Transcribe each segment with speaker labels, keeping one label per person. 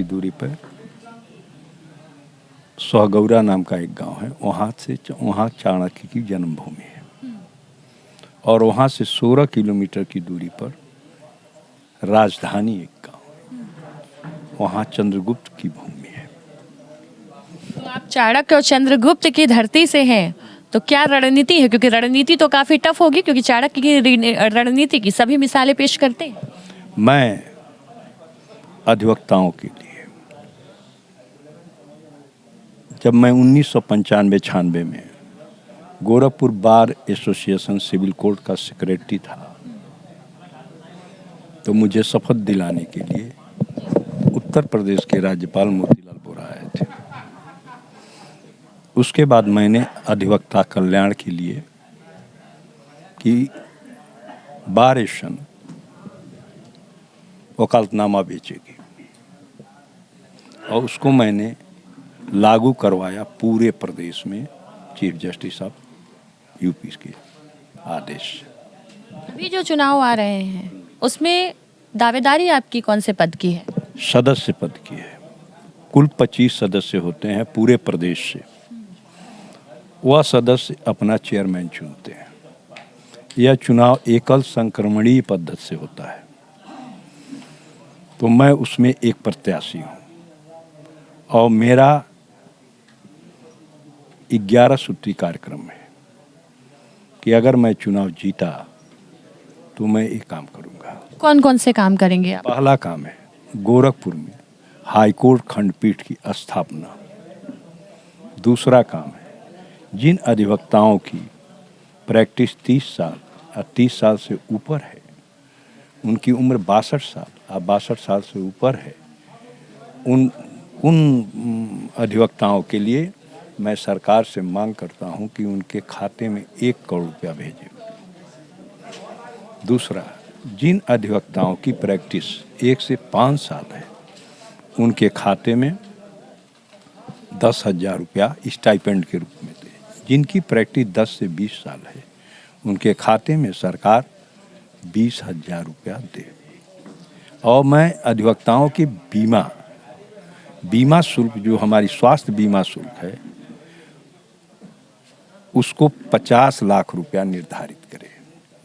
Speaker 1: दूरी पर सोहगौरा नाम का एक गांव है। वहाँ चाणक्य की जन्मभूमि है और वहाँ से 16 किलोमीटर की दूरी पर राजधानी एक गांव है, वहाँ चंद्रगुप्त की भूमि है।
Speaker 2: तो आप चाणक्य और चंद्रगुप्त की धरती से हैं, तो क्या रणनीति है? क्योंकि रणनीति तो काफी टफ होगी, क्योंकि चाणक्य की रणनीति की सभी मिसालें पेश करते हैं।
Speaker 1: मैं अधिवक्ताओं के लिए जब मैं 1995-96 में Gorakhpur bar association civil court का सेक्रेटरी था, तो मुझे शपथ दिलाने के लिए उत्तर प्रदेश के राज्यपाल मोतीलाल वोरा आए थे। उसके बाद मैंने अधिवक्ता कल्याण के लिए कि बार एसोसिएशन वकालतनामा बेचेगी और उसको मैंने लागू करवाया पूरे प्रदेश में चीफ जस्टिस ऑफ यूपी के आदेश से।
Speaker 2: अभी जो चुनाव आ रहे हैं उसमें दावेदारी आपकी कौन से पद की है?
Speaker 1: सदस्य पद की है। कुल 25 सदस्य होते हैं पूरे प्रदेश से। वह सदस्य अपना चेयरमैन चुनते हैं। यह चुनाव एकल संक्रमणीय पद्धति से होता है, तो मैं उसमें एक प्रत्याशी हूँ और मेरा 11 सूत्री कार्यक्रम है कि अगर मैं चुनाव जीता तो मैं एक काम करूँगा।
Speaker 2: कौन कौन से काम करेंगे आप?
Speaker 1: पहला काम है गोरखपुर में हाईकोर्ट खंडपीठ की स्थापना। दूसरा काम है जिन अधिवक्ताओं की प्रैक्टिस 30 साल या 30 साल से ऊपर है, उनकी उम्र 62 साल या 62 साल से ऊपर है, उन अधिवक्ताओं के लिए मैं सरकार से मांग करता हूं कि उनके खाते में 1 करोड़ रुपया भेजें। दूसरा, जिन अधिवक्ताओं की प्रैक्टिस 1 से 5 साल है, उनके खाते में 10,000 रुपया स्टाइपेंड के रूप में दे। जिनकी प्रैक्टिस 10 से 20 साल है, उनके खाते में सरकार 20,000 रुपया दे। और मैं अधिवक्ताओं के बीमा शुल्क, जो हमारी स्वास्थ्य बीमा शुल्क है, उसको 50 लाख रुपया निर्धारित करे।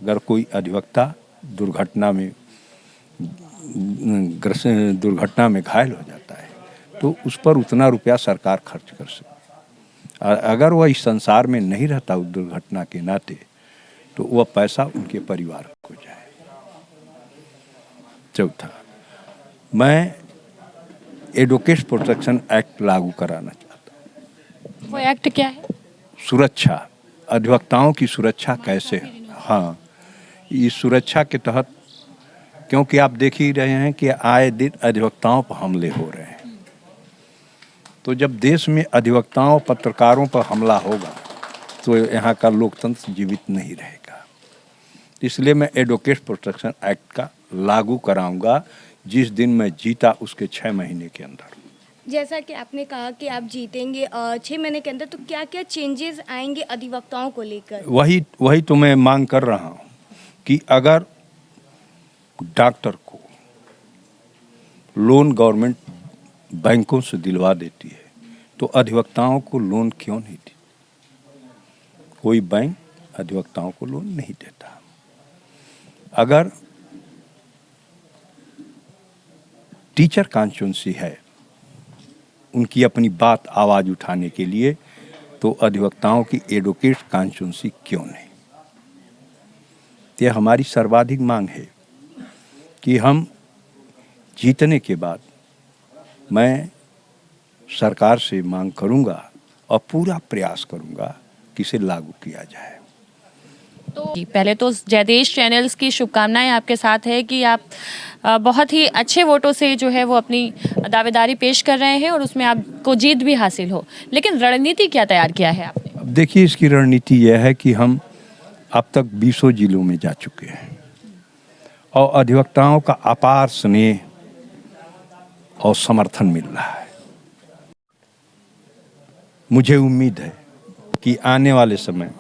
Speaker 1: अगर कोई अधिवक्ता दुर्घटना में घायल हो जाता है तो उस पर उतना रुपया सरकार खर्च कर सकती है। अगर वह इस संसार में नहीं रहता उस दुर्घटना के नाते, तो वह पैसा उनके परिवार को जाए। चौथा, मैं एडवोकेट प्रोटेक्शन एक्ट लागू कराना चाहता हूँ।
Speaker 2: वो एक्ट क्या है?
Speaker 1: सुरक्षा, अधिवक्ताओं की सुरक्षा कैसे? हाँ, इस सुरक्षा के तहत, क्योंकि आप देख ही रहे हैं कि आए दिन अधिवक्ताओं पर हमले हो रहे हैं, तो जब देश में अधिवक्ताओं पत्रकारों पर हमला होगा तो यहाँ का लोकतंत्र जीवित नहीं रहेगा। इसलिए मैं एडवोकेट प्रोटेक्शन एक्ट का लागू कराऊंगा जिस दिन मैं जीता उसके 6 महीने के अंदर।
Speaker 3: जैसा कि आपने कहा कि आप जीतेंगे 6 महीने के अंदर, तो क्या क्या चेंजेस आएंगे अधिवक्ताओं को लेकर?
Speaker 1: वही तो मैं मांग कर रहा हूँ कि अगर डॉक्टर को लोन गवर्नमेंट बैंकों से दिलवा देती है, तो अधिवक्ताओं को लोन क्यों नहीं दी? कोई बैंक अधिवक्ताओं को लोन नहीं देता। अगर टीचर कॉन्स्टिट्यूंसी है, उनकी अपनी बात आवाज उठाने के लिए, तो अधिवक्ताओं की एडवोकेट कॉन्स्टिट्यूंसी क्यों नहीं? यह हमारी सर्वाधिक मांग है कि हम जीतने के बाद मैं सरकार से मांग करूंगा और पूरा प्रयास करूंगा कि इसे लागू किया जाए।
Speaker 2: तो पहले तो जयदेश चैनल्स की शुभकामनाएं आपके साथ है कि आप बहुत ही अच्छे वोटों से जो है वो अपनी दावेदारी पेश कर रहे हैं और उसमें आपको जीत भी हासिल हो। लेकिन रणनीति क्या तैयार किया है आपने?
Speaker 1: अब देखिए, इसकी रणनीति यह है कि हम अब तक 20 जिलों में जा चुके हैं और अधिवक्ताओं का अपार स्नेह और समर्थन मिल रहा है। मुझे उम्मीद है कि आने वाले समय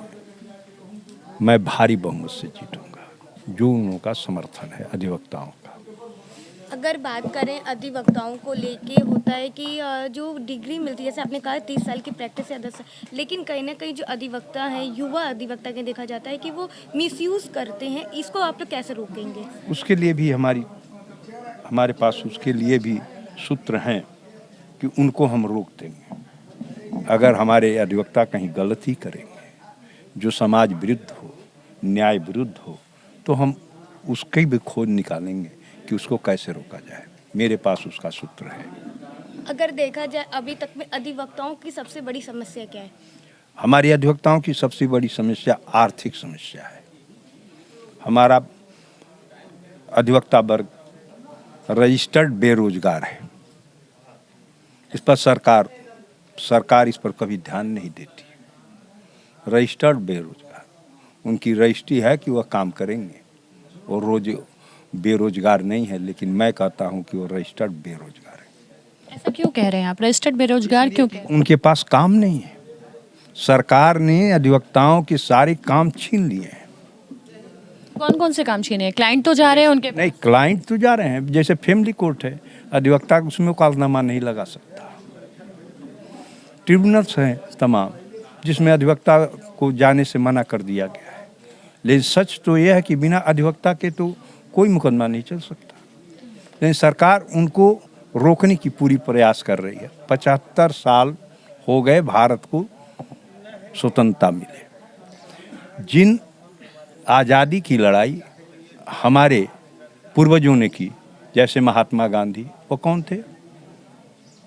Speaker 1: मैं भारी बहुमत से जीतूंगा, जो उनका समर्थन है अधिवक्ताओं का।
Speaker 3: अगर बात करें अधिवक्ताओं को लेके होता है कि जो डिग्री मिलती है, जैसे आपने कहा 30 साल की प्रैक्टिस या 10 साल, लेकिन कहीं ना कहीं जो अधिवक्ता हैं, युवा अधिवक्ता के देखा जाता है कि वो मिसयूज़ करते हैं। इसको आप लोग कैसे रोकेंगे?
Speaker 1: उसके लिए भी हमारे पास उसके लिए भी सूत्र हैं कि उनको हम रोक देंगे। अगर हमारे अधिवक्ता कहीं गलती करेंगे जो समाज विरुद्ध हो, न्याय विरुद्ध हो, तो हम उसकी भी खोज निकालेंगे कि उसको कैसे रोका जाए। मेरे पास उसका सूत्र है।
Speaker 3: अगर देखा जाए अभी तक में अधिवक्ताओं की सबसे बड़ी समस्या क्या है?
Speaker 1: हमारी अधिवक्ताओं की सबसे बड़ी समस्या आर्थिक समस्या है। हमारा अधिवक्ता वर्ग रजिस्टर्ड बेरोजगार है। इस पर सरकार इस पर कभी ध्यान नहीं देती। रजिस्टर्ड बेरोजगार, उनकी रजिस्ट्री है कि वह काम करेंगे और रोज बेरोजगार नहीं है, लेकिन मैं कहता हूं कि वो रजिस्टर्ड बेरोजगार है।
Speaker 2: ऐसा क्यों कह रहे हैं आप? रजिस्टर्ड बेरोजगार क्यों कह रहे हैं?
Speaker 1: उनके पास काम नहीं है। सरकार ने अधिवक्ताओं के सारे काम छीन लिए हैं।
Speaker 2: कौन कौन से काम छीने हैं? क्लाइंट तो जा रहे हैं उनके?
Speaker 1: नहीं, क्लाइंट तो जा रहे हैं। जैसे फैमिली कोर्ट है, अधिवक्ता उसमें वकालतनामा नहीं लगा सकता। ट्रिब्यूनल्स हैं तमाम, जिसमें अधिवक्ता को जाने से मना कर दिया गया है। लेकिन सच तो यह है कि बिना अधिवक्ता के तो कोई मुकदमा नहीं चल सकता। लेकिन सरकार उनको रोकने की पूरी प्रयास कर रही है। 75 साल हो गए भारत को स्वतंत्रता मिले। जिन आज़ादी की लड़ाई हमारे पूर्वजों ने की, जैसे महात्मा गांधी, वो कौन थे?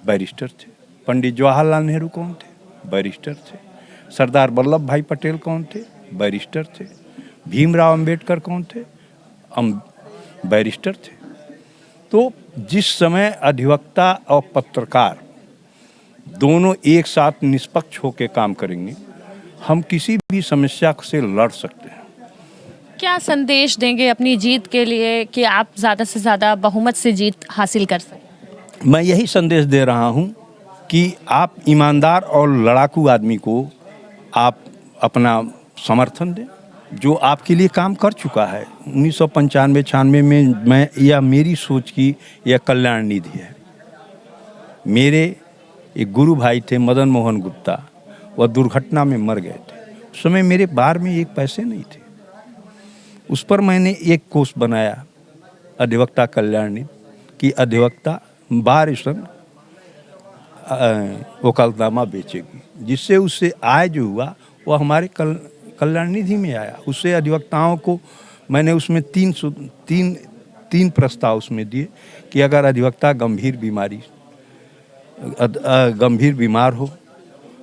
Speaker 1: बैरिस्टर थे। पंडित जवाहरलाल नेहरू कौन थे? बैरिस्टर थे। सरदार वल्लभ भाई पटेल कौन थे? बैरिस्टर थे। भीमराव अंबेडकर कौन थे? बैरिस्टर थे। तो जिस समय अधिवक्ता और पत्रकार दोनों एक साथ निष्पक्ष होकर काम करेंगे, हम किसी भी समस्या से लड़ सकते हैं।
Speaker 2: क्या संदेश देंगे अपनी जीत के लिए कि आप ज़्यादा से ज़्यादा बहुमत से जीत हासिल कर सकें?
Speaker 1: मैं यही संदेश दे रहा हूं कि आप ईमानदार और लड़ाकू आदमी को आप अपना समर्थन दें, जो आपके लिए काम कर चुका है। 1995-96 में यह मेरी सोच की यह कल्याण निधि है। मेरे एक गुरु भाई थे मदन मोहन गुप्ता, वह दुर्घटना में मर गए थे। उस समय मेरे बार में एक पैसे नहीं थे। उस पर मैंने एक कोष बनाया, अधिवक्ता कल्याण निधि, कि अधिवक्ता बारिशन वकालतनामा बेचेगी, जिससे उससे आय जो हुआ वह हमारे कल्याण निधि में आया। उससे अधिवक्ताओं को मैंने उसमें तीन प्रस्ताव उसमें दिए कि अगर अधिवक्ता गंभीर बीमार हो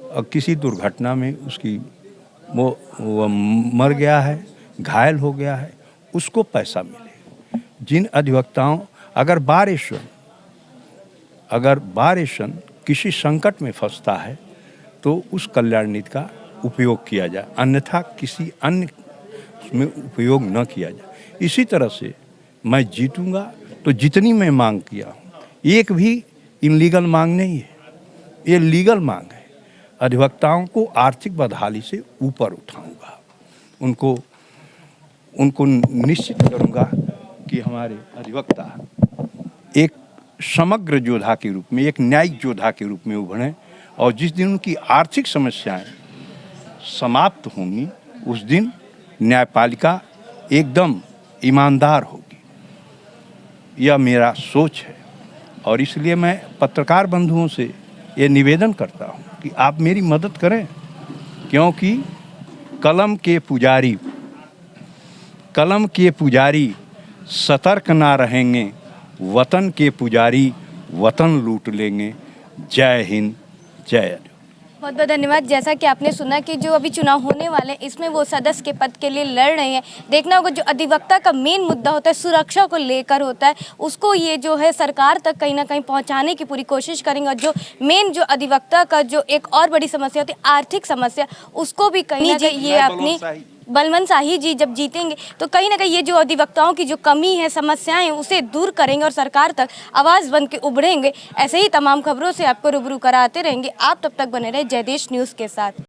Speaker 1: और किसी दुर्घटना में उसकी वो मर गया है, घायल हो गया है, उसको पैसा मिले। जिन अधिवक्ताओं अगर बार एशन किसी संकट में फंसता है तो उस कल्याण निधि का उपयोग किया जाए, अन्यथा किसी अन्य में उपयोग न किया जाए। इसी तरह से मैं जीतूंगा तो जितनी मैं मांग किया हूँ, एक भी इनलीगल मांग नहीं है, ये लीगल मांग है। अधिवक्ताओं को आर्थिक बदहाली से ऊपर उठाऊंगा, उनको निश्चित करूंगा कि हमारे अधिवक्ता एक समग्र योद्धा के रूप में, एक न्यायिक योद्धा के रूप में उभरें, और जिस दिन उनकी आर्थिक समस्याएं समाप्त होंगी उस दिन न्यायपालिका एकदम ईमानदार होगी। यह मेरा सोच है और इसलिए मैं पत्रकार बंधुओं से ये निवेदन करता हूँ कि आप मेरी मदद करें, क्योंकि कलम के पुजारी सतर्क ना रहेंगे, वतन के पुजारी वतन लूट लेंगे। जय हिंद, जय अधिवक्ता।
Speaker 3: बहुत बहुत धन्यवाद। जैसा कि आपने सुना कि जो अभी चुनाव होने वाले हैं, इसमें वो सदस्य के पद के लिए लड़ रहे हैं। देखना होगा, जो अधिवक्ता का मेन मुद्दा होता है सुरक्षा को लेकर होता है, उसको ये जो है सरकार तक कहीं ना कहीं पहुंचाने की पूरी कोशिश करेंगे। और जो मेन जो अधिवक्ता का जो एक और बड़ी समस्या होती है आर्थिक समस्या, उसको भी कहीं ना कहीं ये अपनी बलवंत शाही जी जब जीतेंगे तो कहीं ना कहीं ये जो अधिवक्ताओं की जो कमी है, समस्याएं हैं, उसे दूर करेंगे और सरकार तक आवाज़ बन के उभरेंगे। ऐसे ही तमाम खबरों से आपको रूबरू कराते रहेंगे। आप तब तक बने रहे जय देश न्यूज़ के साथ।